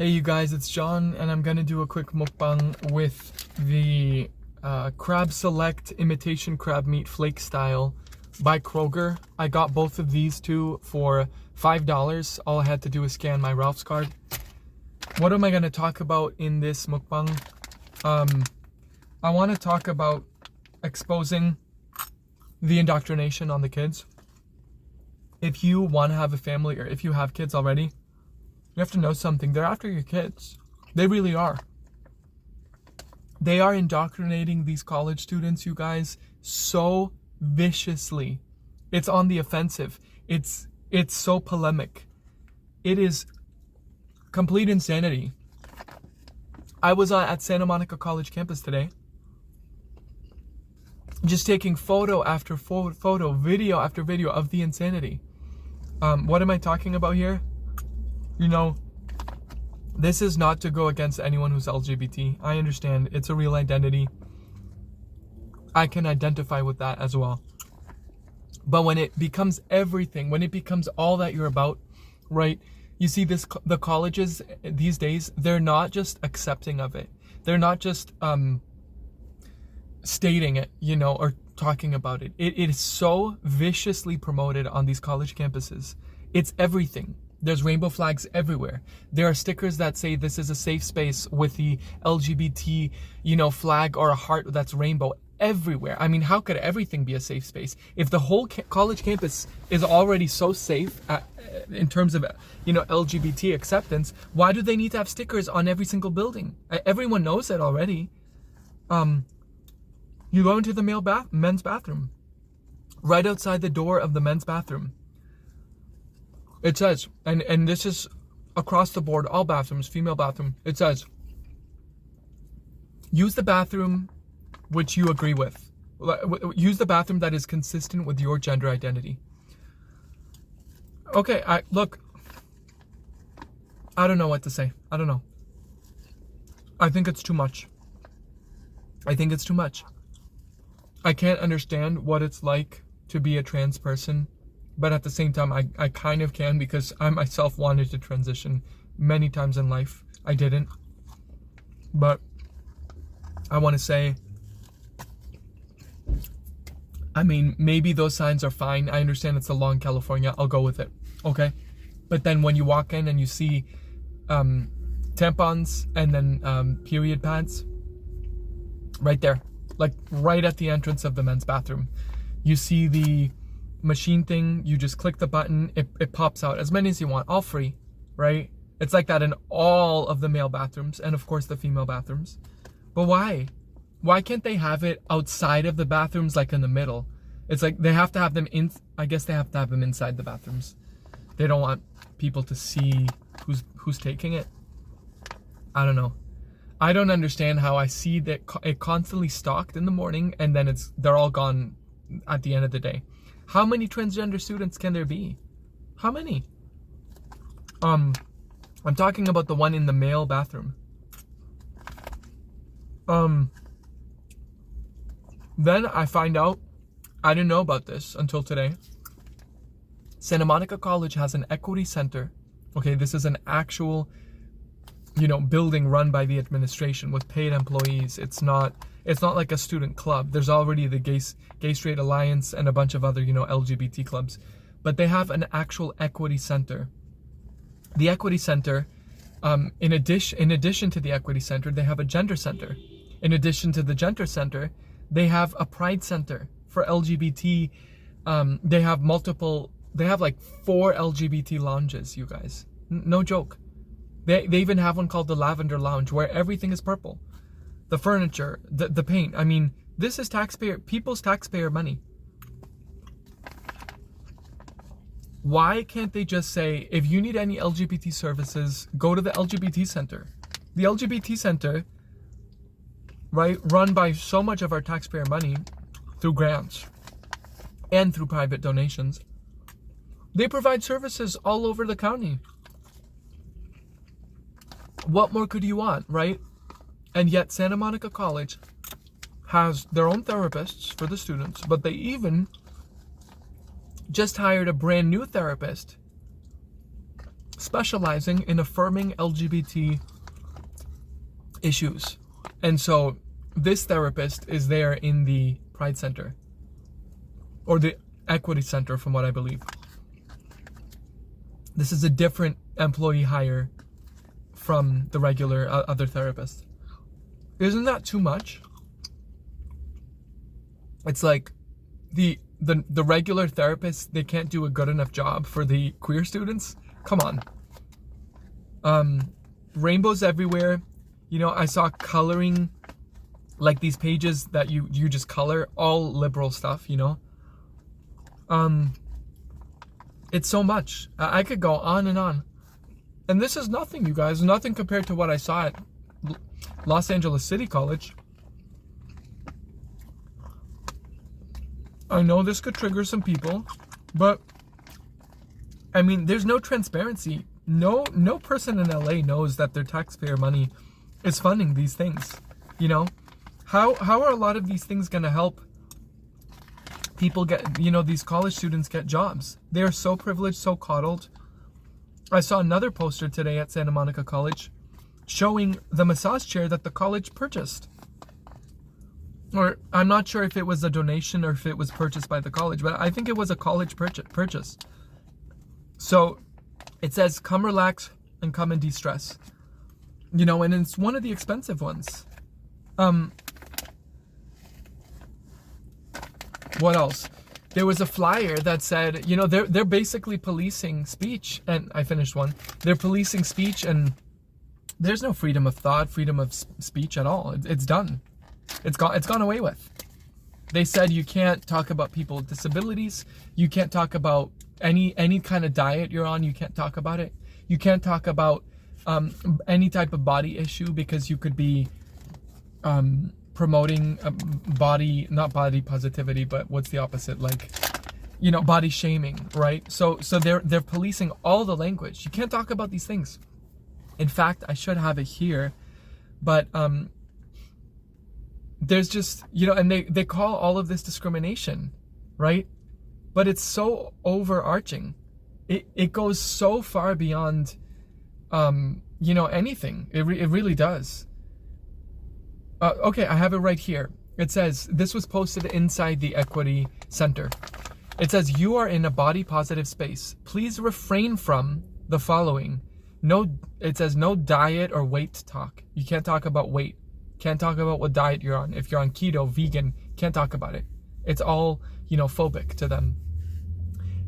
Hey you guys, it's John, and I'm gonna do a quick mukbang with the Crab Select Imitation Crab Meat Flake Style by Kroger. I got both of these two for $5. All I had to do was scan my Ralph's card. What am I gonna talk about in this mukbang? I want to talk about exposing the indoctrination on the kids. If you want to have a family, or if you have kids already, you have to know something. They're after your kids. They really are. They are indoctrinating these college students, you guys, so viciously. It's on the offensive. It's so polemic. It is complete insanity. I was at Santa Monica College campus today, just taking photo after photo, video after video of the insanity. What am I talking about here? You know, this is not to go against anyone who's LGBT. I understand it's a real identity. I can identify with that as well. But when it becomes everything, when it becomes all that you're about, right? You see the colleges these days, they're not just accepting of it. They're not just stating it, you know, or talking about it. It is so viciously promoted on these college campuses. It's everything. There's rainbow flags everywhere. There are stickers that say this is a safe space with the LGBT, you know, flag or a heart that's rainbow everywhere. I mean, how could everything be a safe space? If the whole college campus is already so safe in terms of, you know, LGBT acceptance, why do they need to have stickers on every single building? Everyone knows it already. You go into the men's bathroom. Right outside the door of the men's bathroom, it says, and this is across the board, all bathrooms, female bathroom, it says, use the bathroom which you agree with. Use the bathroom that is consistent with your gender identity. Okay, look, I don't know what to say. I don't know. I think it's too much. I think it's too much. I can't understand what it's like to be a trans person. But at the same time, I kind of can, because I myself wanted to transition many times in life. I didn't. But I want to say, I mean, maybe those signs are fine. I understand it's a law in California. I'll go with it. Okay? But then when you walk in and you see tampons and then period pads right there, like right at the entrance of the men's bathroom, you see the machine thing, you just click the button, it pops out as many as you want, all free, right? It's like that in all of the male bathrooms, and of course the female bathrooms. But why can't they have it outside of the bathrooms, like in the middle? It's like they have to have them in, I guess they have to have them inside the bathrooms. They don't want people to see who's taking it. I don't know. I don't understand how I see that it constantly stocked in the morning, and then they're all gone at the end of the day. How many transgender students can there be? How many? I'm talking about the one in the male bathroom. Then I find out, I didn't know about this until today. Santa Monica College has an equity center. Okay, this is an actual, you know, building run by the administration with paid employees. It's not like a student club. There's already the Gay Straight Alliance and a bunch of other, you know, LGBT clubs. But they have an actual equity center. The equity center, in addition to the equity center, they have a gender center. In addition to the gender center, they have a pride center for LGBT. They have like 4 LGBT lounges, you guys. No joke. They even have one called the Lavender Lounge, where everything is purple. The furniture, the paint. I mean, this is people's taxpayer money. Why can't they just say, if you need any LGBT services, go to the LGBT center? The LGBT center, right, run by so much of our taxpayer money through grants and through private donations. They provide services all over the county. What more could you want, right? And yet Santa Monica College has their own therapists for the students, but they even just hired a brand new therapist specializing in affirming LGBT issues. And so this therapist is there in the Pride Center, or the Equity Center, from what I believe. This is a different employee hire from the regular other therapist. Isn't that too much? It's like the regular therapists, they can't do a good enough job for the queer students. Come on. Rainbows everywhere. You know, I saw coloring, like these pages that you just color, all liberal stuff, you know. It's so much. I could go on and on. And this is nothing, you guys. Nothing compared to what I saw at Los Angeles City College. I know this could trigger some people, but I mean, there's no transparency. No person in LA knows that their taxpayer money is funding these things. You know, how are a lot of these things going to help people get, you know, these college students get jobs? They are so privileged, so coddled. I saw another poster today at Santa Monica College showing the massage chair that the college purchased. Or I'm not sure if it was a donation or if it was purchased by the college, but I think it was a college purchase. So it says, come relax and come and de-stress. You know, and it's one of the expensive ones. What else? There was a flyer that said, you know, they're basically policing speech, and I finished one. They're policing speech, and there's no freedom of thought, freedom of speech at all. It's done. It's gone away with. They said you can't talk about people with disabilities. You can't talk about any kind of diet you're on. You can't talk about it. You can't talk about any type of body issue, because you could be promoting not body positivity, but what's the opposite? Like, you know, body shaming, right? So they're policing all the language. You can't talk about these things. In fact, I should have it here, but there's just, you know, and they call all of this discrimination, right? But it's so overarching. It goes so far beyond, you know, anything. It really does. Okay, I have it right here. It says, this was posted inside the Equity Center. It says, you are in a body positive space. Please refrain from the following. It says no diet or weight talk. You can't talk about weight. Can't talk about what diet you're on. If you're on keto, vegan, can't talk about it. It's all, you know, phobic to them.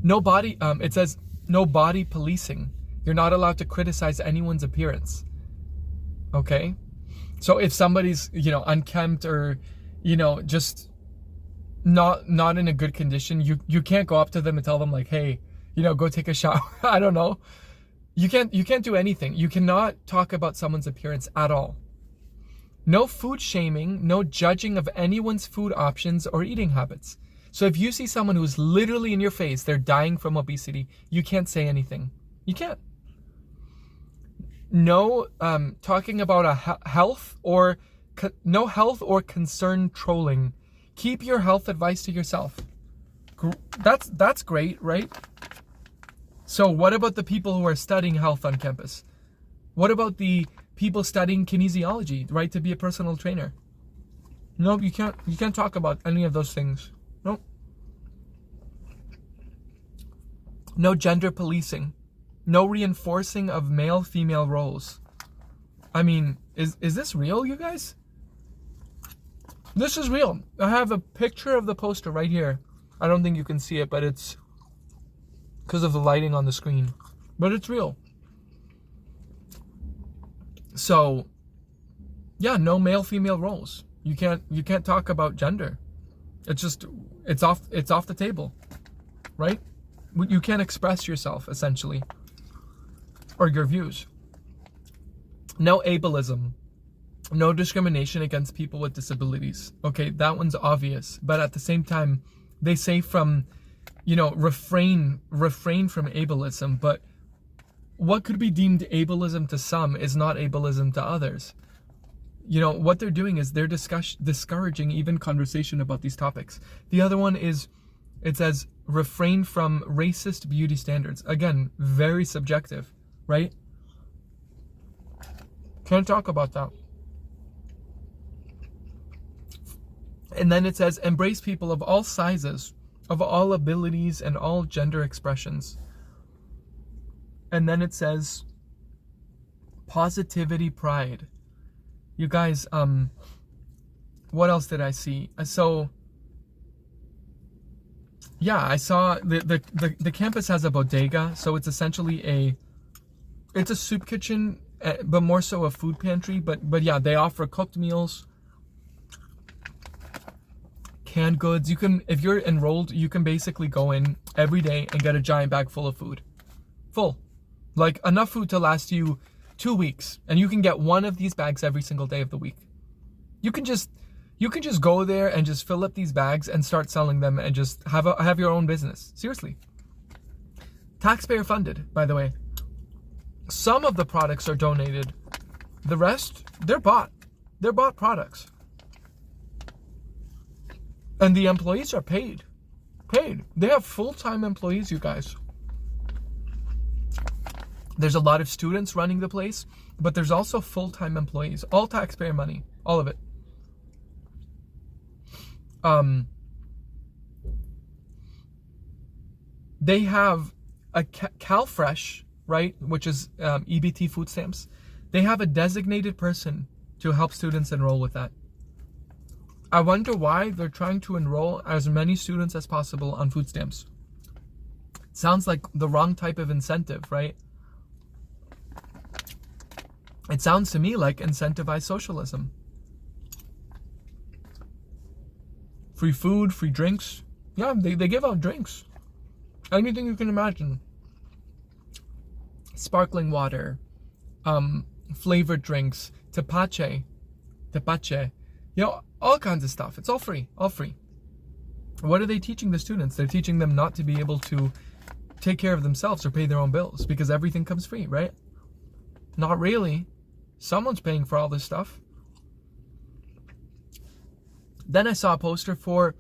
It says no body policing. You're not allowed to criticize anyone's appearance. Okay? So if somebody's, you know, unkempt or, you know, just not in a good condition, you can't go up to them and tell them like, hey, you know, go take a shower. I don't know. You can't do anything. You cannot talk about someone's appearance at all. No food shaming, no judging of anyone's food options or eating habits. So if you see someone who's literally in your face, they're dying from obesity, you can't say anything. You can't. No talking about no health or concern trolling. Keep your health advice to yourself. That's great, right? So what about the people who are studying health on campus? What about the people studying kinesiology, right, to be a personal trainer? No, you can't talk about any of those things. Nope. No gender policing. No reinforcing of male-female roles. I mean, is this real, you guys? This is real. I have a picture of the poster right here. I don't think you can see it, but it's because of the lighting on the screen. But it's real. So, yeah, no male-female roles. You can't talk about gender. It's off the table, right? You can't express yourself, essentially, or your views. No ableism. No discrimination against people with disabilities. Okay, that one's obvious. But at the same time, they say from, you know, refrain from ableism. But what could be deemed ableism to some is not ableism to others. You know, what they're doing is they're discouraging even conversation about these topics. The other one is, it says, refrain from racist beauty standards. Again, very subjective, right? Can't talk about that. And then it says, embrace people of all sizes, of all abilities, and all gender expressions. And then it says, positivity, pride. You guys, what else did I see? So, yeah, I saw the campus has a bodega, so it's essentially it's a soup kitchen, but more so a food pantry. But yeah, they offer cooked meals, canned goods. You can, if you're enrolled, you can basically go in every day and get a giant bag full of food. Full. Like enough food to last you 2 weeks. And you can get one of these bags every single day of the week. You can just go there and just fill up these bags and start selling them and just have your own business. Seriously. Taxpayer funded, by the way. Some of the products are donated. The rest, they're bought. They're bought products. And the employees are paid. Paid. They have full-time employees, you guys. There's a lot of students running the place, but there's also full-time employees. All taxpayer money. All of it. They have a CalFresh, right, which is EBT food stamps. They have a designated person to help students enroll with that. I wonder why they're trying to enroll as many students as possible on food stamps. Sounds like the wrong type of incentive, right? It sounds to me like incentivized socialism. Free food, free drinks. Yeah, they give out drinks. Anything you can imagine. Sparkling water, flavored drinks, tepache. You know, all kinds of stuff. It's all free, all free. What are they teaching the students? They're teaching them not to be able to take care of themselves or pay their own bills because everything comes free, right? Not really. Someone's paying for all this stuff. Then I saw a poster for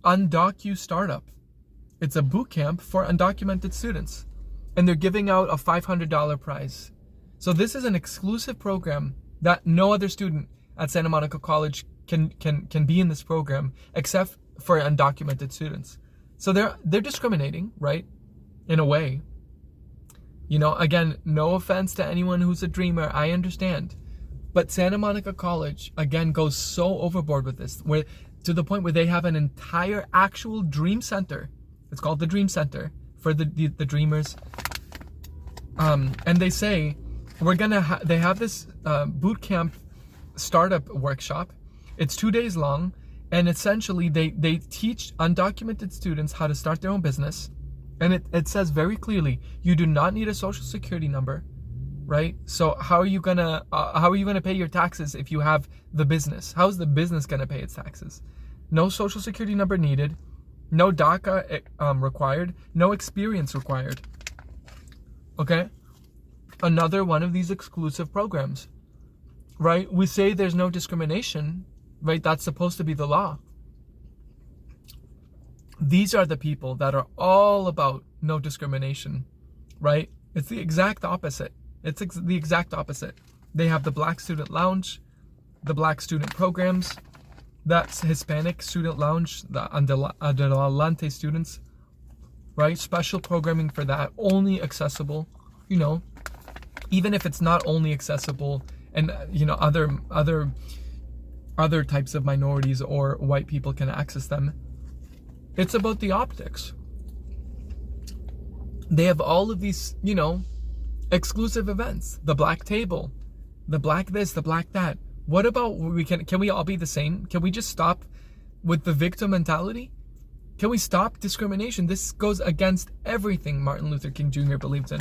Undocu Startup. It's a boot camp for undocumented students. And they're giving out a $500 prize. So this is an exclusive program that no other student at Santa Monica College can be in this program except for undocumented students. So they're discriminating, right? In a way. You know, again, no offense to anyone who's a dreamer, I understand. But Santa Monica College, again, goes so overboard with this, where to the point where they have an entire actual dream center. It's called the Dream Center for the dreamers. And they say, they have this boot camp startup workshop. It's 2 days long. And essentially, they teach undocumented students how to start their own business. And it says very clearly, you do not need a social security number, right? So how are you gonna pay your taxes if you have the business? How is the business gonna pay its taxes? No social security number needed, no DACA required, no experience required. Okay, another one of these exclusive programs, right? We say there's no discrimination, right? That's supposed to be the law. These are the people that are all about no discrimination, right? It's the exact opposite. It's the exact opposite. They have the Black Student Lounge, the Black Student Programs, that's Hispanic Student Lounge, the Adelante students, right? Special programming for that, only accessible, you know, even if it's not only accessible and, you know, other types of minorities or white people can access them. It's about the optics. They have all of these, you know, exclusive events. The black table, the black this, the black that. What about can we all be the same? Can we just stop with the victim mentality? Can we stop discrimination? This goes against everything Martin Luther King Jr. believed in.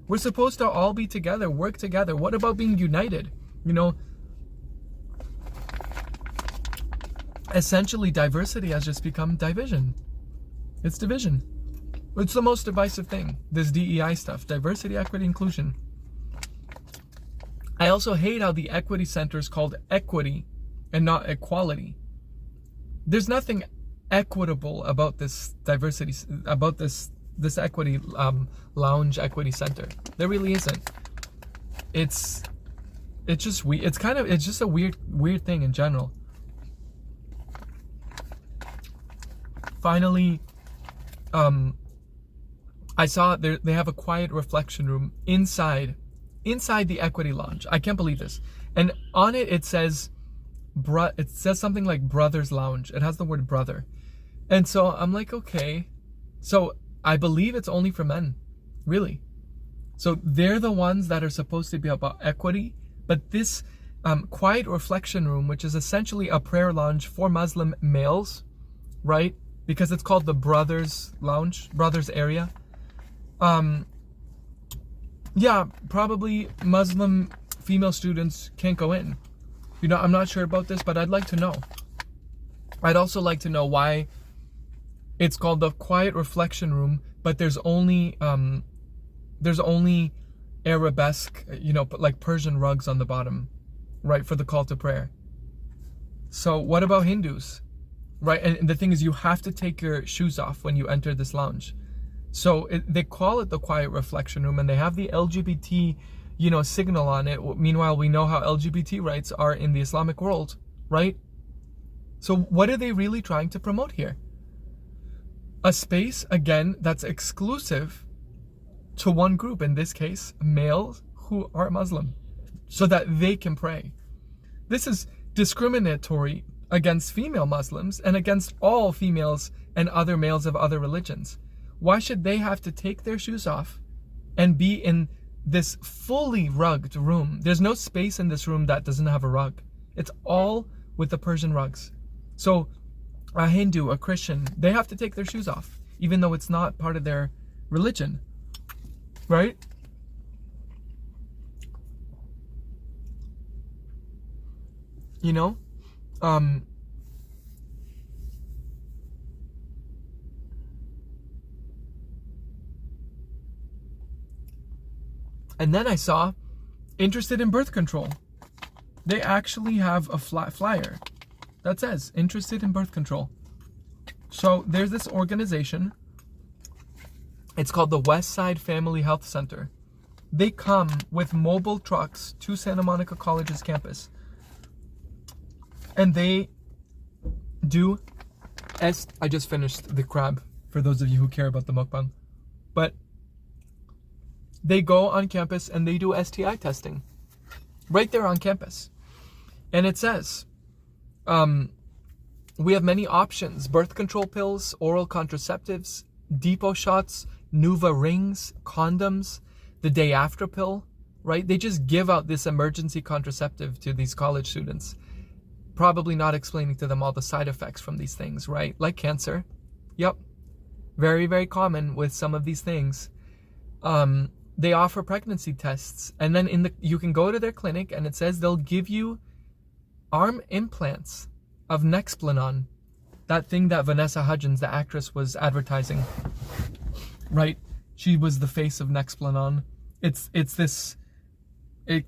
We're supposed to all be together, work together. What about being united? You know, essentially diversity has just become division. It's division. It's the most divisive thing, this DEI stuff, diversity, equity, inclusion. I also hate how the equity center is called equity and not equality. There's nothing equitable about this diversity, about this equity lounge, equity center. There really isn't. it's just weird. It's just a weird thing in general. Finally, I saw they have a quiet reflection room inside the Equity Lounge. I can't believe this. And on it says something like Brothers Lounge. It has the word brother. And so I'm like, okay. So I believe it's only for men, really. So they're the ones that are supposed to be about equity. But this quiet reflection room, which is essentially a prayer lounge for Muslim males, right? Because it's called the Brothers Lounge, Brothers area. Yeah, probably Muslim female students can't go in. You know, I'm not sure about this, but I'd like to know. I'd also like to know why it's called the quiet reflection room, but there's only arabesque, you know, like Persian rugs on the bottom, right, for the call to prayer. So what about Hindus, right? And the thing is, you have to take your shoes off when you enter this lounge. So they call it the quiet reflection room, and they have the LGBT, you know, signal on it. Meanwhile, we know how LGBT rights are in the Islamic world, right? So what are they really trying to promote here? A space, again, that's exclusive to one group, in this case, males who are Muslim, so that they can pray. This is discriminatory against female Muslims and against all females and other males of other religions. Why should they have to take their shoes off and be in this fully rugged room? There's no space in this room that doesn't have a rug. It's all with the Persian rugs. So a Hindu, a Christian, they have to take their shoes off, even though it's not part of their religion, right? You know? And then I saw interested in birth control. They actually have a flyer that says interested in birth control. So there's this organization. It's called the West Side Family Health Center. They come with mobile trucks to Santa Monica College's campus. And they do I just finished the crab, for those of you who care about the mukbang. But they go on campus and they do STI testing right there on campus. And it says, we have many options: birth control pills, oral contraceptives, depot shots, Nuva rings, condoms, the day after pill, right? They just give out this emergency contraceptive to these college students, probably not explaining to them all the side effects from these things, right? Like cancer. Yep. Very, very common with some of these things. They offer pregnancy tests, and then you can go to their clinic, and it says they'll give you arm implants of Nexplanon, that thing that Vanessa Hudgens, the actress, was advertising, right? She was the face of Nexplanon. It's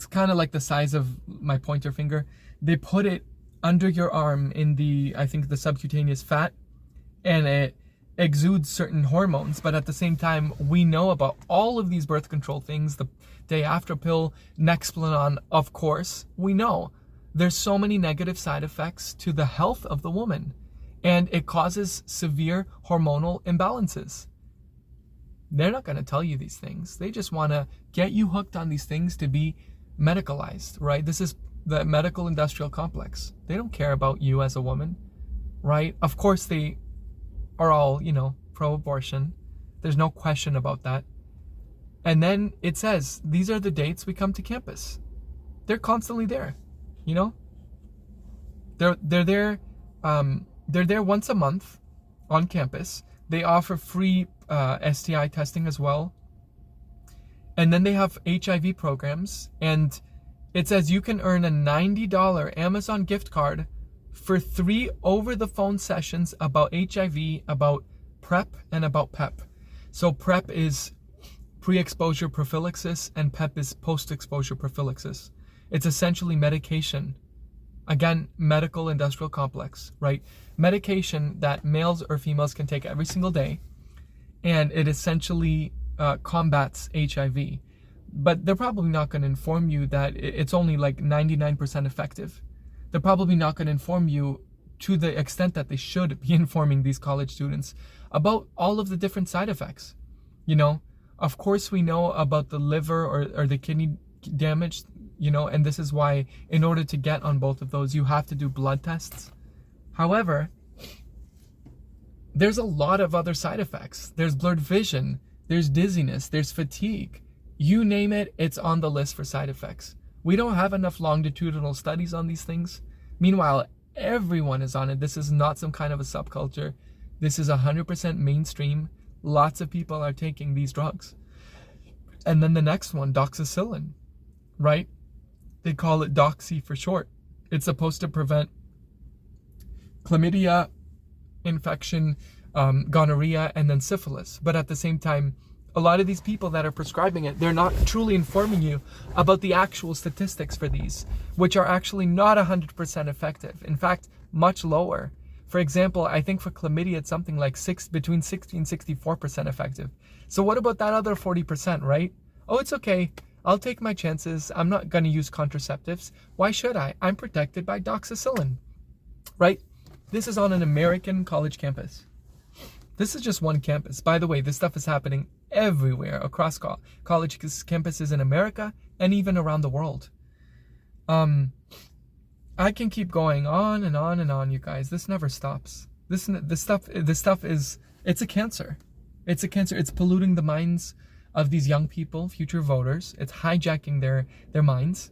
kind of like the size of my pointer finger. They put it under your arm in I think the subcutaneous fat, and it exudes certain hormones. But at the same time, we know about all of these birth control things, the day after pill, Nexplanon, of course. We know there's so many negative side effects to the health of the woman, and it causes severe hormonal imbalances. They're not going to tell you these things. They just want to get you hooked on these things to be medicalized, right? This is the medical industrial complex. They don't care about you as a woman, right? Of course they are all, you know, pro-abortion. There's no question about that. And then it says, these are the dates we come to campus. They're constantly there, you know? They're there once a month on campus. They offer free STI testing as well. And then they have HIV programs, and it says you can earn a $90 Amazon gift card for 3 over-the-phone sessions about HIV, about PrEP, and about PEP. So PrEP is pre-exposure prophylaxis, and PEP is post-exposure prophylaxis. It's essentially medication. Again, medical industrial complex, right? Medication that males or females can take every single day, and it essentially combats HIV. But they're probably not going to inform you that it's only like 99% effective. They're probably not going to inform you to the extent that they should be informing these college students about all of the different side effects. You know, of course we know about the liver or the kidney damage, you know, and this is why in order to get on both of those, you have to do blood tests. However, there's a lot of other side effects. There's blurred vision, there's dizziness, there's fatigue. You name it, it's on the list for side effects. We don't have enough longitudinal studies on these things. Meanwhile, everyone is on it. This is not some kind of a subculture. This is 100% mainstream. Lots of people are taking these drugs. And then the next one, doxycycline, right? They call it doxy for short. It's supposed to prevent chlamydia, infection, gonorrhea, and then syphilis. But at the same time, a lot of these people that are prescribing it, they're not truly informing you about the actual statistics for these, which are actually not 100% effective. In fact, much lower. For example, I think for chlamydia, it's something like between 60 and 64% effective. So what about that other 40%, right? Oh, it's okay. I'll take my chances. I'm not going to use contraceptives. Why should I? I'm protected by doxycycline, right? This is on an American college campus. This is just one campus. By the way, this stuff is happening everywhere across college campuses in America and even around the world. I can keep going on and on and on, you guys. This never stops. This stuff is, it's a cancer. It's a cancer. It's polluting the minds of these young people, future voters. It's hijacking their minds.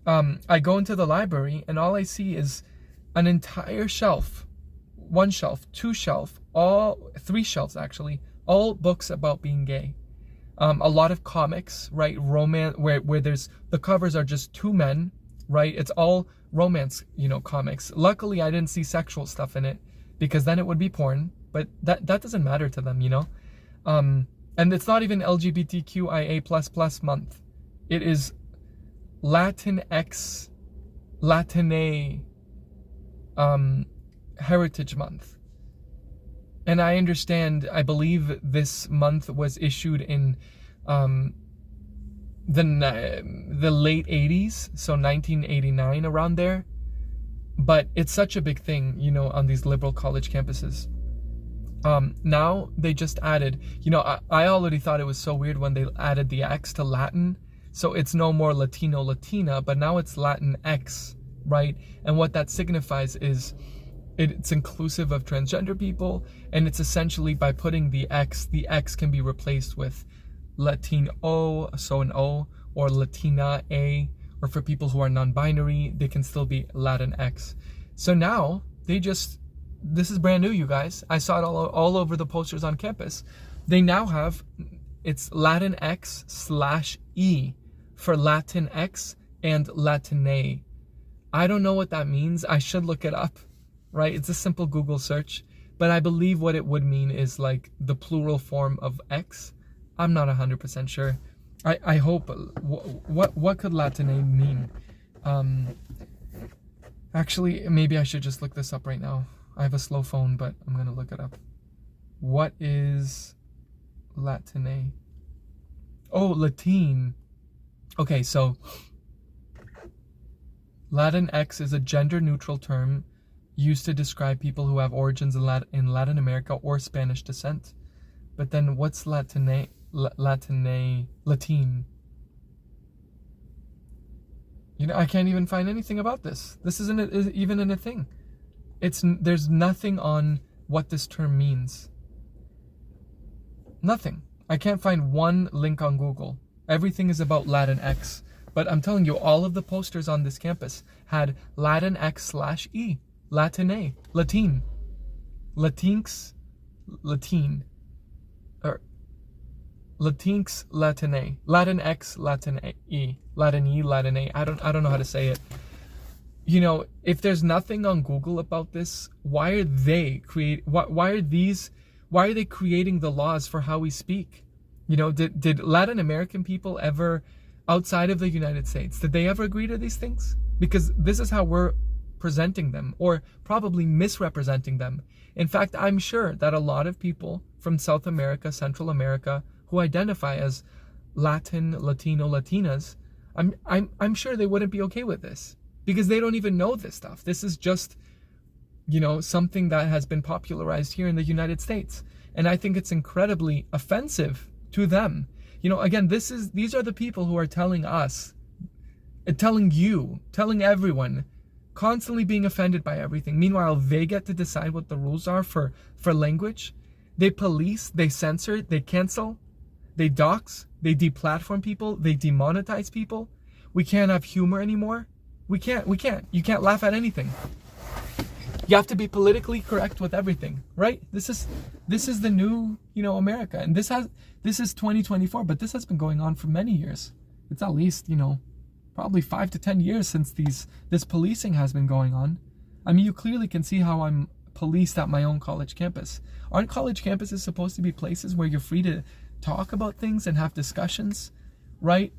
I go into the library and all I see is an entire shelf, one shelf, two shelf, three shelves actually, all books about being gay. A lot of comics, right? Romance, where there's, the covers are just two men, right? It's all romance, you know, comics. Luckily, I didn't see sexual stuff in it because then it would be porn, but that doesn't matter to them, you know? And it's not even LGBTQIA++ month. It is Latinx, Latine, Heritage Month. And I understand, I believe this month was issued in the late 80s, so 1989, around there. But it's such a big thing, you know, on these liberal college campuses. Now they just added, you know, I already thought it was so weird when they added the X to Latin. So it's no more Latino, Latina, but now it's Latin X, right? And what that signifies is it's inclusive of transgender people, and it's essentially by putting the X can be replaced with Latino, so an O, or Latina A, or for people who are non-binary, they can still be Latin X. So now this is brand new, you guys. I saw it all over the posters on campus. They now have, it's Latin X/E for Latin X and Latine. I don't know what that means. I should look it up, right? It's a simple Google search, but I believe what it would mean is like the plural form of X. I'm not 100% sure. I hope, what could Latine mean? Actually, maybe I should just look this up right now. I have a slow phone, but I'm going to look it up. What is Latine? Oh, Latine. Okay, so Latin X is a gender-neutral term used to describe people who have origins in Latin America or Spanish descent. But then what's Latine? Latin. You know, I can't even find anything about this. This isn't even in a thing. There's nothing on what this term means. Nothing. I can't find one link on Google. Everything is about Latin X. But I'm telling you, all of the posters on this campus had Latin X/E, Latine, Latin, Latinx, Latin, or Latinx, Latine, Latin X, Latin E, Latin E, Latin A. I don't know how to say it. You know, if there's nothing on Google about this, why are they creating the laws for how we speak? You know, did Latin American people ever, outside of the United States, did they ever agree to these things? Because this is how we're presenting them, or probably misrepresenting them. In fact, I'm sure that a lot of people from South America, Central America, who identify as Latino, Latinas, I'm sure they wouldn't be okay with this, because they don't even know this stuff. This is just, something that has been popularized here in the United States. And I think it's incredibly offensive to them. Again, these are the people who are telling us, telling you, telling everyone, constantly being offended by everything. Meanwhile, they get to decide what the rules are for language. They police, they censor, they cancel, they dox, they deplatform people, they demonetize people. We can't have humor anymore. We can't. You can't laugh at anything. You have to be politically correct with everything, right? This is the new, America. And this is 2024, but this has been going on for many years. It's at least, probably 5 to 10 years since this policing has been going on. I mean, you clearly can see how I'm policed at my own college campus. Aren't college campuses supposed to be places where you're free to talk about things and have discussions, right?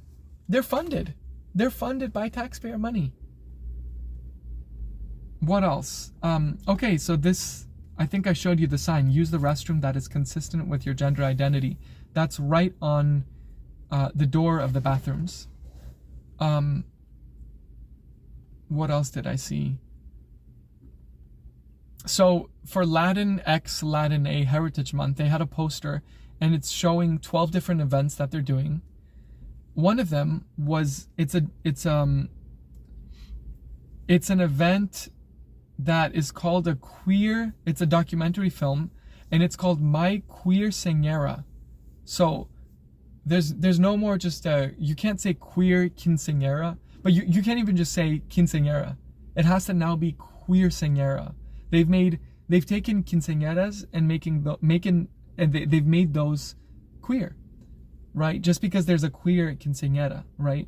They're funded. They're funded by taxpayer money. What else? Okay, so this, I think I showed you the sign. Use the restroom that is consistent with your gender identity. That's right on the door of the bathrooms. What else did I see? So for Latin X, Latin A Heritage Month, they had a poster and it's showing 12 different events that they're doing. One of them was, it's an event that is called it's a documentary film, and it's called My Queer Señora. So there's no more just you can't say queer quinceañera, but you can't even just say quinceañera. It has to now be queer señora. They've taken quinceañeras and they've made those queer, right? Just because there's a queer quinceañera, right?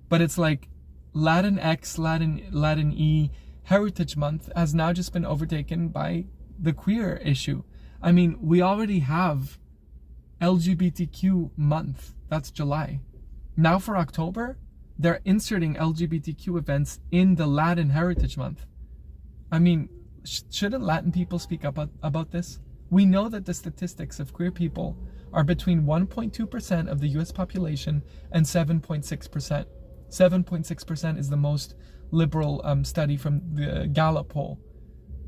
But it's like Latin X, Latin E Heritage Month has now just been overtaken by the queer issue. I mean, we already have LGBTQ month. That's July. Now for October, they're inserting LGBTQ events in the Latin Heritage Month. I mean, shouldn't Latin people speak up about this? We know that the statistics of queer people are between 1.2% of the US population and 7.6%. 7.6% is the most liberal study from the Gallup poll.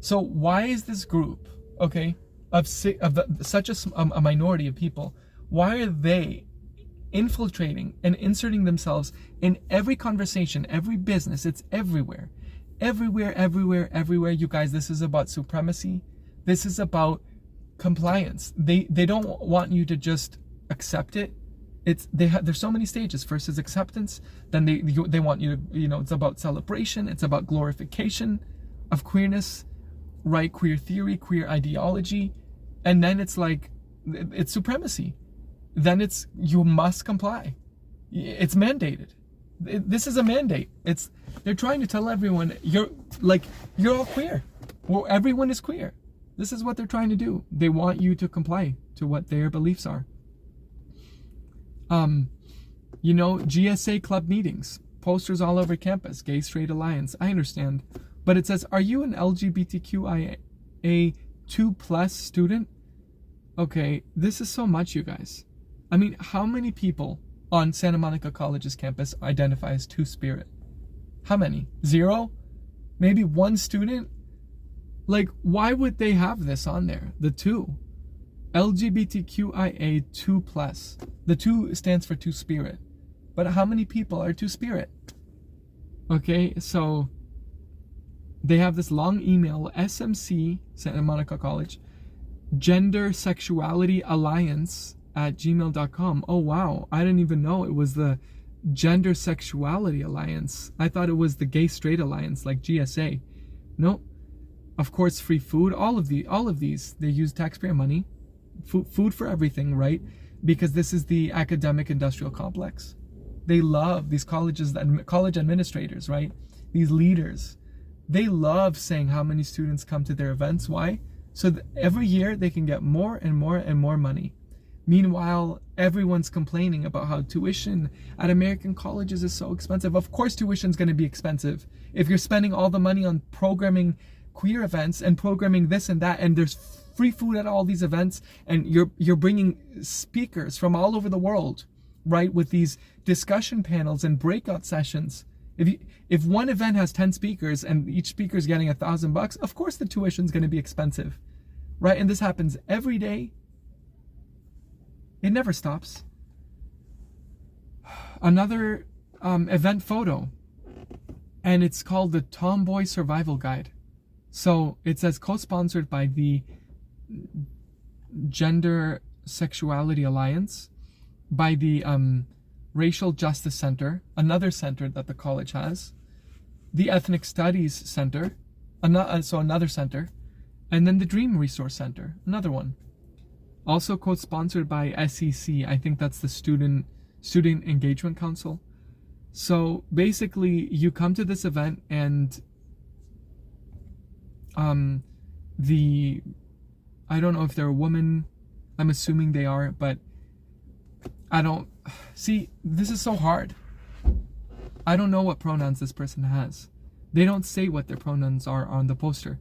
So why is this group, okay, such a minority of people, why are they infiltrating and inserting themselves in every conversation, every business? It's everywhere. Everywhere, you guys. This is about supremacy. This is about compliance. They don't want you to just accept it. There's so many stages. First is acceptance, then they want you to, it's about celebration, it's about glorification of queerness, right? Queer theory, queer ideology, and then it's like it's supremacy. Then it's you must comply. It's mandated. This is a mandate. They're trying to tell everyone you're all queer. Well, everyone is queer. This is what they're trying to do. They want you to comply to what their beliefs are. GSA club meetings, posters all over campus, Gay Straight Alliance. I understand, but it says, are you an LGBTQIA 2+ student? Okay, this is so much, you guys. I mean, how many people on Santa Monica College's campus identify as Two-Spirit? How many? 0? Maybe 1 student? Like, why would they have this on there? The 2. LGBTQIA 2+. The 2 stands for Two-Spirit. But how many people are Two-Spirit? Okay, so they have this long email, SMC, Santa Monica College, Gender Sexuality Alliance @gmail.com. Oh wow, I didn't even know it was the Gender Sexuality Alliance. I thought it was the Gay Straight Alliance, like GSA. Nope. Of course, free food. All of these, they use taxpayer money. Food for everything, right? Because this is the academic industrial complex. They love these colleges, college administrators, right? These leaders. They love saying how many students come to their events. Why? So that every year they can get more and more and more money. Meanwhile, everyone's complaining about how tuition at American colleges is so expensive. Of course, tuition's going to be expensive. If you're spending all the money on programming queer events and programming this and that, and there's free food at all these events, and you're bringing speakers from all over the world, right? With these discussion panels and breakout sessions. If one event has 10 speakers and each speaker is getting $1,000, of course the tuition is going to be expensive, right? And this happens every day. It never stops. Another event photo, and it's called the Tomboy Survival Guide. So it says co-sponsored by the Gender Sexuality Alliance, by the Racial Justice Center, another center that the college has, the Ethnic Studies Center, another center, and then the Dream Resource Center, another one. Also co-sponsored by SEC, I think that's the Student Engagement Council. So basically, you come to this event and I don't know if they're a woman, I'm assuming they are, but see, this is so hard. I don't know what pronouns this person has. They don't say what their pronouns are on the poster,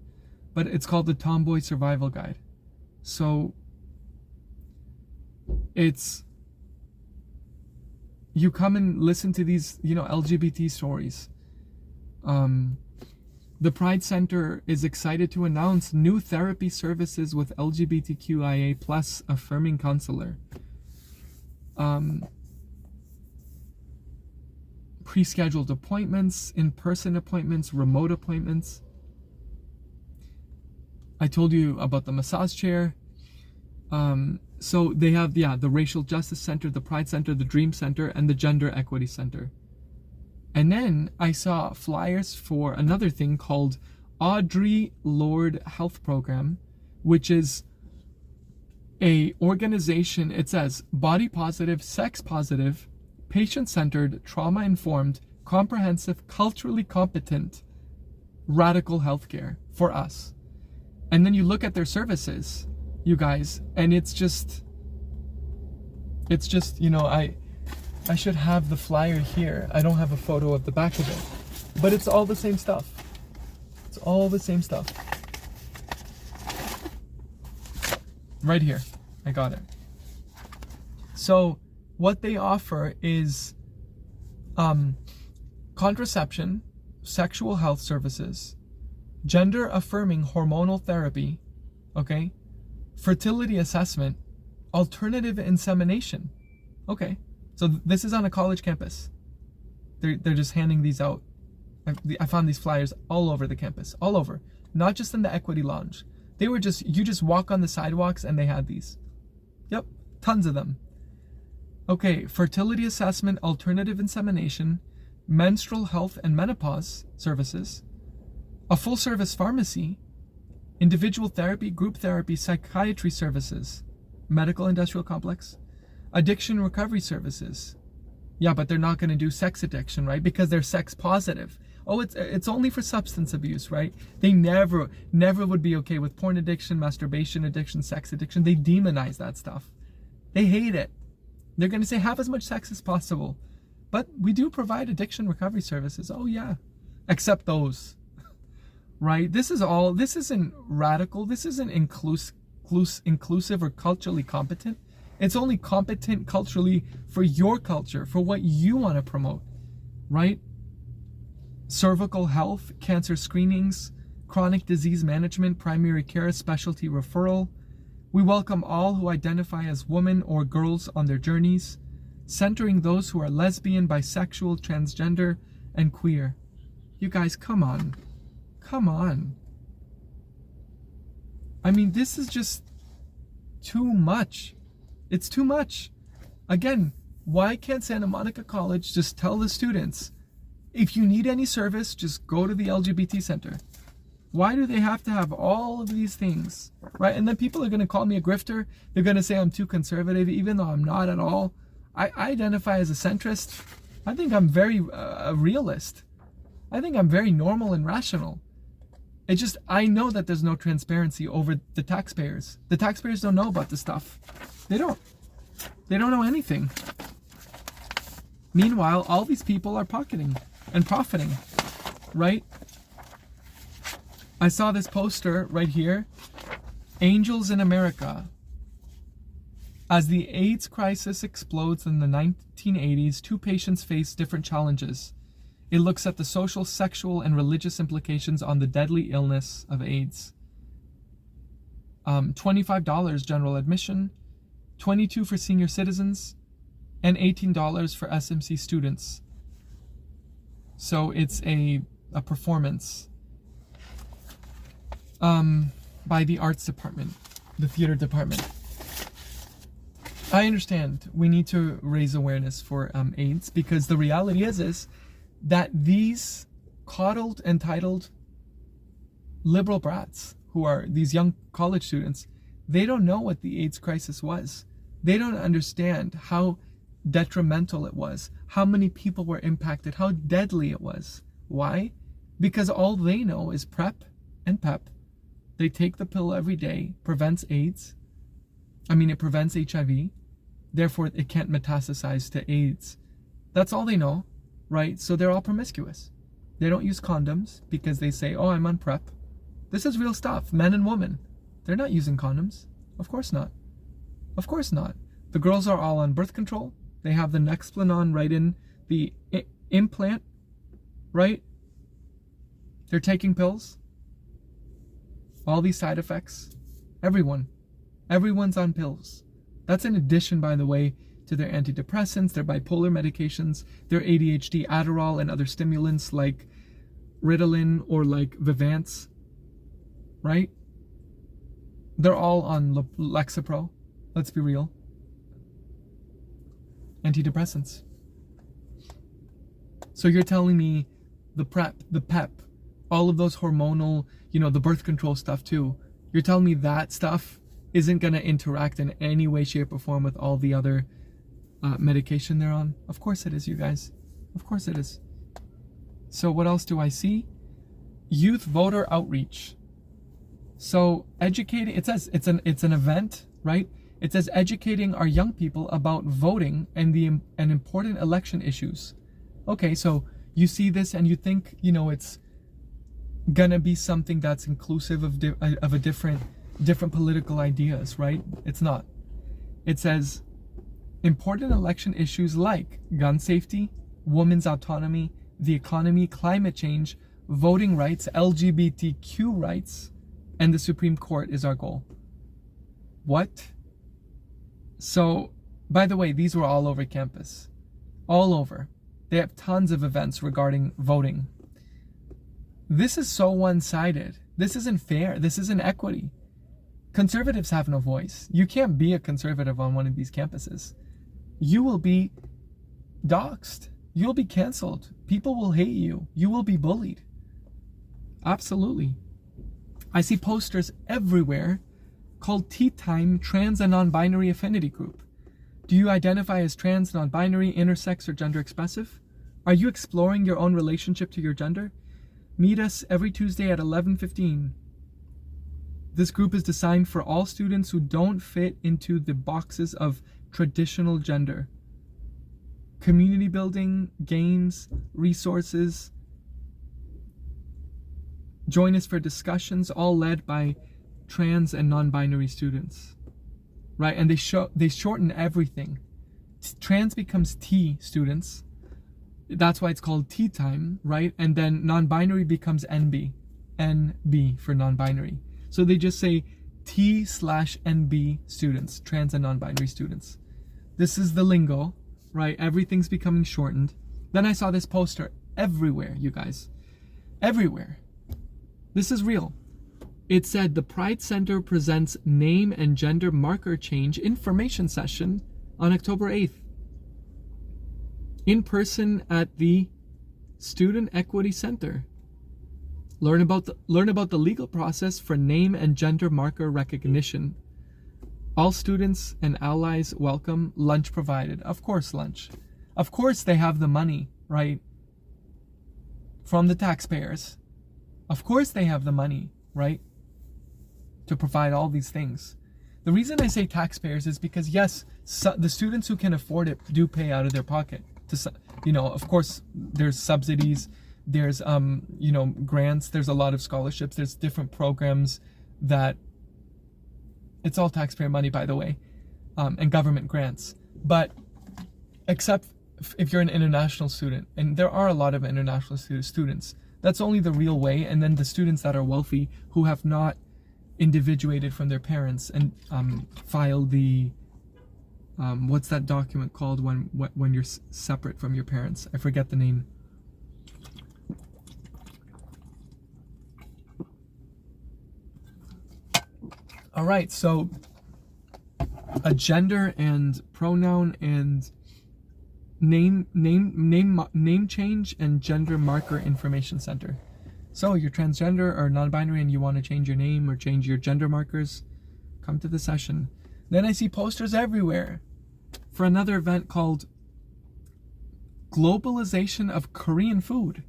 but it's called the Tomboy Survival Guide. So you come and listen to these, LGBT stories. The Pride Center is excited to announce new therapy services with LGBTQIA plus affirming counselor. Pre-scheduled appointments, in-person appointments, remote appointments. I told you about the massage chair. So they have, the Racial Justice Center, the Pride Center, the Dream Center, and the Gender Equity Center. And then I saw flyers for another thing called Audre Lorde Health Program, which is a organization, it says, body positive, sex positive, patient-centered, trauma-informed, comprehensive, culturally competent, radical healthcare for us. And then you look at their services, you guys, and it's just, I should have the flyer here. I don't have a photo of the back of it, but it's all the same stuff. It's all the same stuff. Right here, I got it. So what they offer is contraception, sexual health services, gender affirming hormonal therapy, okay, fertility assessment, alternative insemination. Okay, so this is on a college campus. They're just handing these out. I found these flyers all over the campus, all over, not just in the Equity Lounge. They were you just walk on the sidewalks and they had these. Yep, tons of them. Okay, fertility assessment, alternative insemination, menstrual health and menopause services, a full service pharmacy, individual therapy, group therapy, psychiatry services, medical industrial complex, addiction recovery services. Yeah, but they're not going to do sex addiction, right? Because they're sex positive. Oh, it's only for substance abuse, right? They never would be okay with porn addiction, masturbation addiction, sex addiction. They demonize that stuff. They hate it. They're going to say have as much sex as possible. But we do provide addiction recovery services. Oh yeah. Except those. Right? This isn't radical. This isn't inclusive or culturally competent. It's only competent culturally for your culture, for what you want to promote, right? Cervical health, cancer screenings, chronic disease management, primary care, specialty referral. We welcome all who identify as women or girls on their journeys, centering those who are lesbian, bisexual, transgender, and queer. You guys, come on. Come on. I mean, this is just too much. It's too much. Again, why can't Santa Monica College just tell the students, if you need any service, just go to the LGBT center? Why do they have to have all of these things, right? And then people are going to call me a grifter. They're going to say I'm too conservative, even though I'm not at all. I identify as a centrist. I think I'm very a realist. I think I'm very normal and rational. It's just, I know that there's no transparency over the taxpayers. The taxpayers don't know about this stuff. They don't. They don't know anything. Meanwhile, all these people are pocketing and profiting, right? I saw this poster right here, Angels in America. As the AIDS crisis explodes in the 1980s, two patients face different challenges. It looks at the social, sexual, and religious implications on the deadly illness of AIDS. $25 general admission, $22 for senior citizens, and $18 for SMC students. So it's a performance by the arts department, the theater department. I understand we need to raise awareness for AIDS, because the reality is that these coddled, entitled liberal brats who are these young college students, they don't know what the AIDS crisis was. They don't understand how detrimental it was, how many people were impacted, how deadly it was. Why? Because all they know is PrEP and PEP. They take the pill every day, prevents AIDS. It prevents HIV. Therefore, it can't metastasize to AIDS. That's all they know, right? So they're all promiscuous. They don't use condoms because they say, oh, I'm on PrEP. This is real stuff, men and women. They're not using condoms. Of course not. Of course not. The girls are all on birth control. They have the Nexplanon right in the implant, right? They're taking pills. All these side effects. Everyone's on pills. That's in addition, by the way, to their antidepressants, their bipolar medications, their ADHD, Adderall, and other stimulants like Ritalin or like Vivance, right? They're all on Lexapro. Let's be real. Antidepressants. So you're telling me the PrEP, the PEP, all of those hormonal, the birth control stuff too, you're telling me that stuff isn't going to interact in any way, shape, or form with all the other medication they're on? Of course it is, you guys. Of course it is. So what else do I see? Youth voter outreach. So educating, it says it's an event, right? It says educating our young people about voting and important election issues. Okay, so you see this and you think, it's gonna be something that's inclusive of a different political ideas, right? It's not. It says important election issues like gun safety, women's autonomy, the economy, climate change, voting rights, LGBTQ rights, and the Supreme Court is our goal. What? So, by the way, these were all over campus. All over. They have tons of events regarding voting. This is so one-sided. This isn't fair. This isn't equity. Conservatives have no voice. You can't be a conservative on one of these campuses. You will be doxxed. You'll be canceled. People will hate you. You will be bullied. Absolutely. I see posters everywhere called Tea Time Trans and Non-Binary Affinity Group. Do you identify as trans, non-binary, intersex, or gender expressive? Are you exploring your own relationship to your gender? Meet us every Tuesday at 11:15. This group is designed for all students who don't fit into the boxes of traditional gender. Community building, games, resources. Join us for discussions, all led by trans and non-binary students, right? And they shorten everything. Trans becomes T students. That's why it's called Tea Time, right? And then non-binary becomes NB for non-binary. So they just say T/NB students, trans and non-binary students. This is the lingo, right? Everything's becoming shortened. Then I saw this poster everywhere, you guys. Everywhere. This is real. It said the Pride Center presents name and gender marker change information session on October 8th. In person at the Student Equity Center. Learn about the legal process for name and gender marker recognition. All students and allies welcome. Lunch provided. Of course, lunch. Of course they have the money, right? From the taxpayers. Of course they have the money, right? To provide all these things. The reason I say taxpayers is because, yes, the students who can afford it do pay out of their pocket. Of course, there's subsidies, there's, grants, there's a lot of scholarships, there's different programs that, it's all taxpayer money, by the way. and government grants. But except if you're an international student, and there are a lot of international students, that's only the real way. And then the students that are wealthy who have not individuated from their parents and filed the what's that document called when you're separate from your parents? I forget the name. All right, so a gender and pronoun and name change and gender marker information center. So you're transgender or non-binary and you want to change your name or change your gender markers, come to the session. Then I see posters everywhere for another event called Globalization of Korean Food.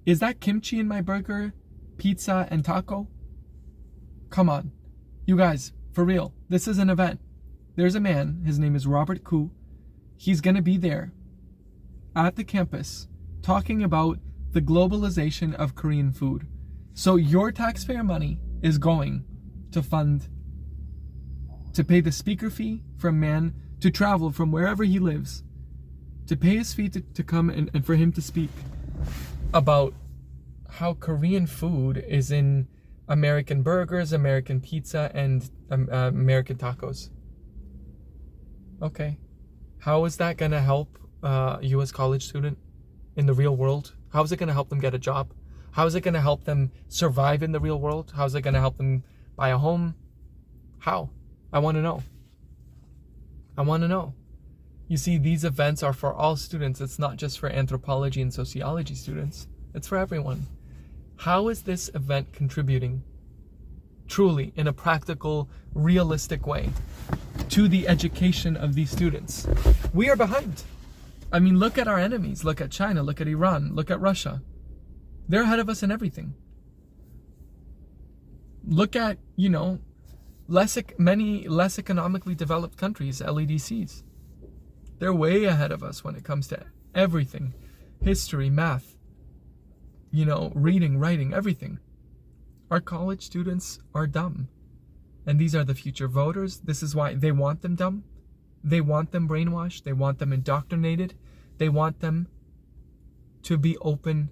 Is that kimchi in my burger, pizza, and taco? Come on. You guys, for real, this is an event. There's a man, his name is Robert Koo. He's going to be there at the campus talking about the globalization of Korean food. So your taxpayer money is going to pay the speaker fee for a man to travel from wherever he lives, to pay his fee to come and for him to speak about how Korean food is in American burgers, American pizza, and American tacos. Okay. How is that going to help you as college student in the real world? How is it going to help them get a job? How is it going to help them survive in the real world? How is it going to help them buy a home? How? I want to know. I want to know. You see, these events are for all students. It's not just for anthropology and sociology students. It's for everyone. How is this event contributing truly in a practical, realistic way to the education of these students? We are behind. I mean, look at our enemies. Look at China. Look at Iran. Look at Russia. They're ahead of us in everything. Look at, many less economically developed countries, LEDCs. They're way ahead of us when it comes to everything. History, math, reading, writing, everything. Our college students are dumb. And these are the future voters. This is why they want them dumb. They want them brainwashed. They want them indoctrinated. They want them to be open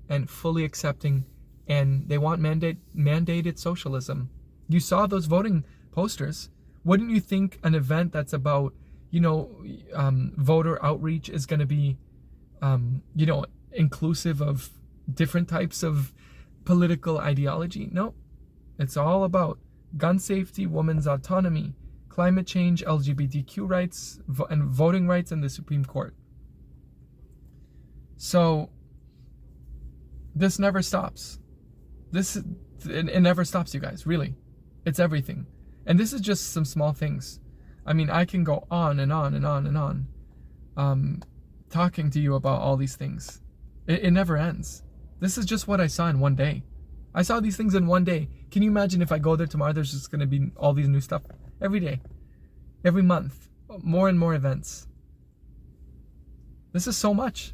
and fully accepting. And they want mandated socialism. You saw those voting posters. Wouldn't you think an event that's about, voter outreach is going to be, inclusive of different types of political ideology? No, it's all about gun safety, women's autonomy, climate change, LGBTQ rights, and voting rights in the Supreme Court. So this never stops. It never stops, you guys, really. It's everything. And this is just some small things. I mean, I can go on and on and on and on, talking to you about all these things. It never ends. This is just what I saw in one day. I saw these things in one day. Can you imagine if I go there tomorrow, there's just going to be all these new stuff every day, every month, more and more events. This is so much.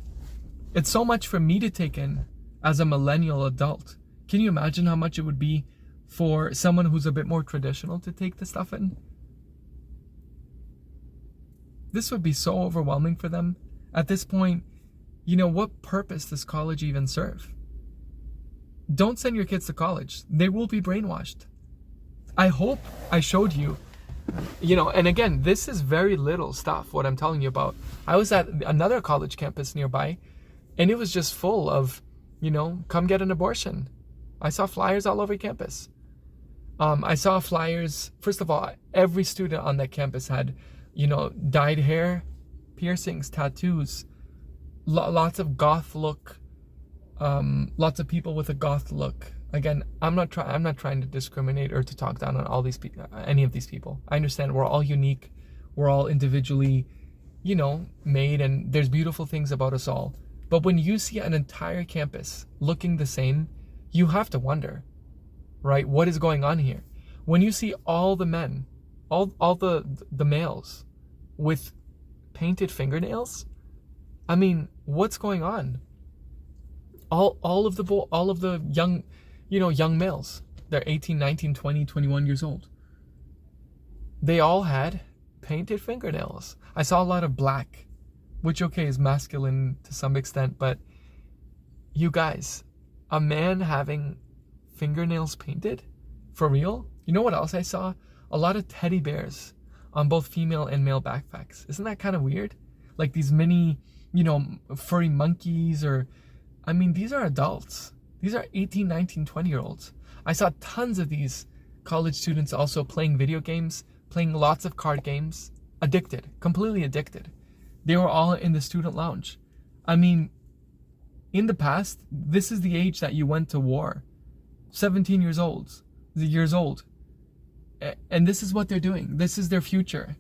It's so much for me to take in as a millennial adult. Can you imagine how much it would be for someone who's a bit more traditional to take this stuff in? This would be so overwhelming for them. At this point, what purpose does college even serve? Don't send your kids to college. They will be brainwashed. I hope I showed you, and again, this is very little stuff, what I'm telling you about. I was at another college campus nearby, and it was just full of, come get an abortion. I saw flyers all over campus. I saw flyers, first of all, every student on that campus had, dyed hair, piercings, tattoos, lots of goth look, lots of people with a goth look. Again, I'm not trying to discriminate or to talk down on all these any of these people. I understand we're all unique, we're all individually, made, and there's beautiful things about us all. But when you see an entire campus looking the same, you have to wonder, right? What is going on here? When you see all the men, all the males with painted fingernails, I mean, what's going on? All of the young, young males, they're 18, 19, 20, 21 years old. They all had painted fingernails. I saw a lot of black, which okay is masculine to some extent, but you guys, a man having fingernails painted? For real? You know what else I saw? A lot of teddy bears on both female and male backpacks. Isn't that kind of weird? Like these mini, furry monkeys, or, I mean, these are adults. These are 18, 19, 20-year-olds. I saw tons of these college students also playing video games, playing lots of card games, addicted, completely addicted. They were all in the student lounge. I mean, in the past, this is the age that you went to war. 17 years old. And this is what they're doing. This is their future.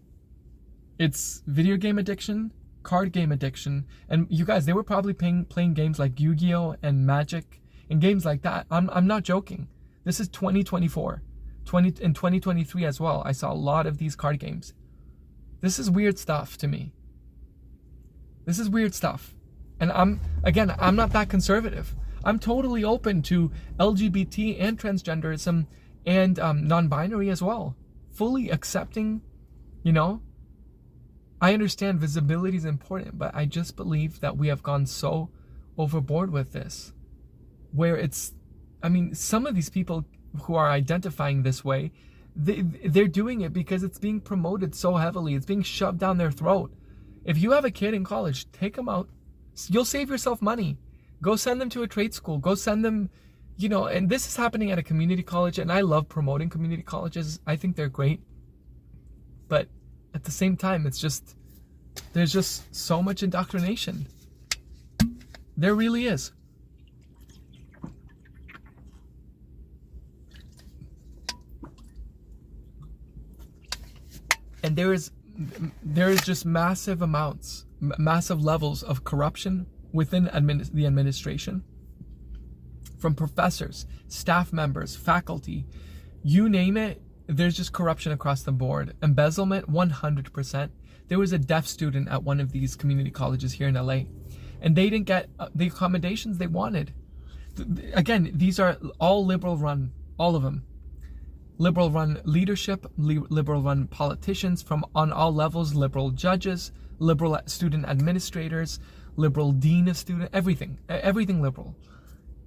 It's video game addiction, card game addiction. And you guys, they were probably playing games like Yu-Gi-Oh! And Magic and games like that. I'm not joking. This is 2024. In 2023 as well, I saw a lot of these card games. This is weird stuff to me. This is weird stuff. And I'm not that conservative. I'm totally open to LGBT and transgenderism and non-binary as well. Fully accepting, I understand visibility is important, but I just believe that we have gone so overboard with this. Where some of these people who are identifying this way, they're doing it because it's being promoted so heavily. It's being shoved down their throat. If you have a kid in college, take them out. You'll save yourself money. Go send them to a trade school. Go send them, and this is happening at a community college, and I love promoting community colleges. I think they're great. But at the same time, there's just so much indoctrination. There really is. And there is just massive levels of corruption within the administration. From professors, staff members, faculty, you name it, there's just corruption across the board. Embezzlement, 100%. There was a deaf student at one of these community colleges here in LA, and they didn't get the accommodations they wanted. Again, these are all liberal run, all of them. Liberal run leadership, liberal run politicians from on all levels, liberal judges, liberal student administrators, liberal dean of student, everything liberal.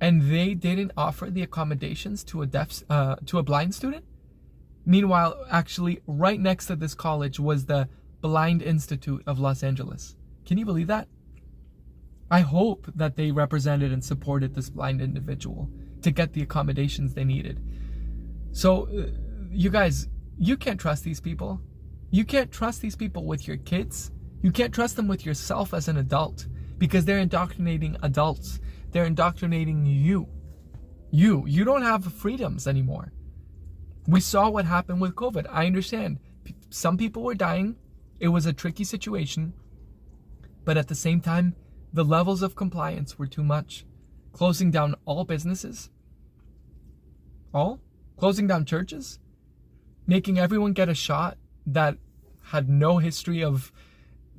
And they didn't offer the accommodations to a blind student. Meanwhile, actually right next to this college was the Blind Institute of Los Angeles. Can you believe that? I hope that they represented and supported this blind individual to get the accommodations they needed. So, you guys, you can't trust these people. You can't trust these people with your kids. You can't trust them with yourself as an adult, because they're indoctrinating adults. They're indoctrinating you. You don't have freedoms anymore. We saw what happened with COVID. I understand. Some people were dying. It was a tricky situation. But at the same time, the levels of compliance were too much. Closing down all businesses. Closing down churches, making everyone get a shot that had no history of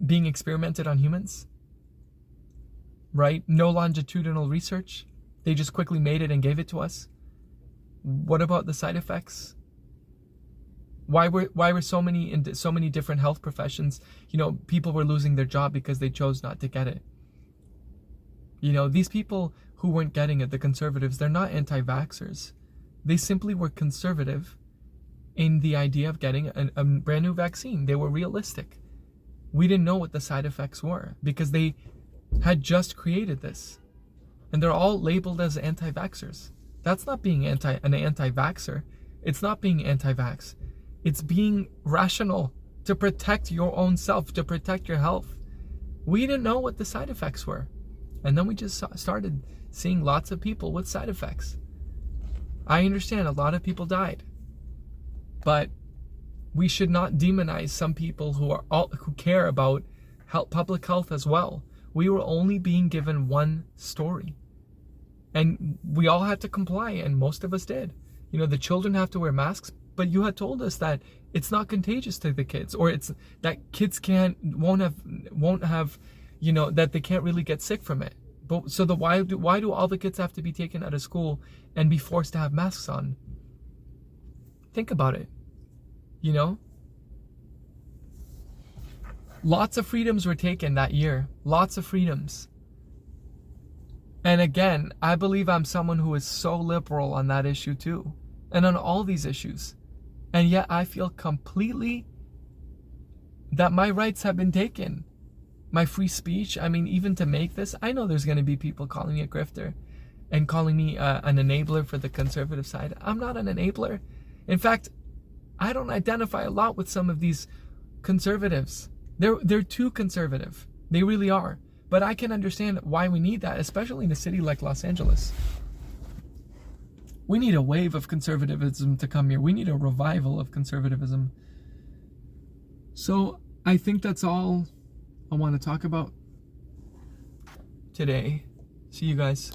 being experimented on humans, right? No longitudinal research. They just quickly made it and gave it to us. What about the side effects? Why were so many in so many different health professions, people were losing their job because they chose not to get it. These people who weren't getting it, the conservatives, they're not anti-vaxxers. They simply were conservative in the idea of getting a brand new vaccine. They were realistic. We didn't know what the side effects were because they had just created this. And they're all labeled as anti-vaxxers. That's not being an anti-vaxxer. It's not being anti-vax. It's being rational to protect your own self, to protect your health. We didn't know what the side effects were. And then we just started seeing lots of people with side effects. I understand a lot of people died, but we should not demonize some people who care about public health as well. We were only being given one story, and we all had to comply, and most of us did. The children have to wear masks, but you had told us that it's not contagious to the kids, or it's that kids won't have, that they can't really get sick from it. But so why do all the kids have to be taken out of school and be forced to have masks on? Think about it. Lots of freedoms were taken that year. Lots of freedoms. And again, I believe I'm someone who is so liberal on that issue too. And on all these issues. And yet I feel completely that my rights have been taken. My free speech, I mean, even to make this, I know there's going to be people calling me a grifter and calling me an enabler for the conservative side. I'm not an enabler. In fact, I don't identify a lot with some of these conservatives. They're too conservative. They really are. But I can understand why we need that, especially in a city like Los Angeles. We need a wave of conservatism to come here. We need a revival of conservatism. So I think that's all I want to talk about today. See you guys.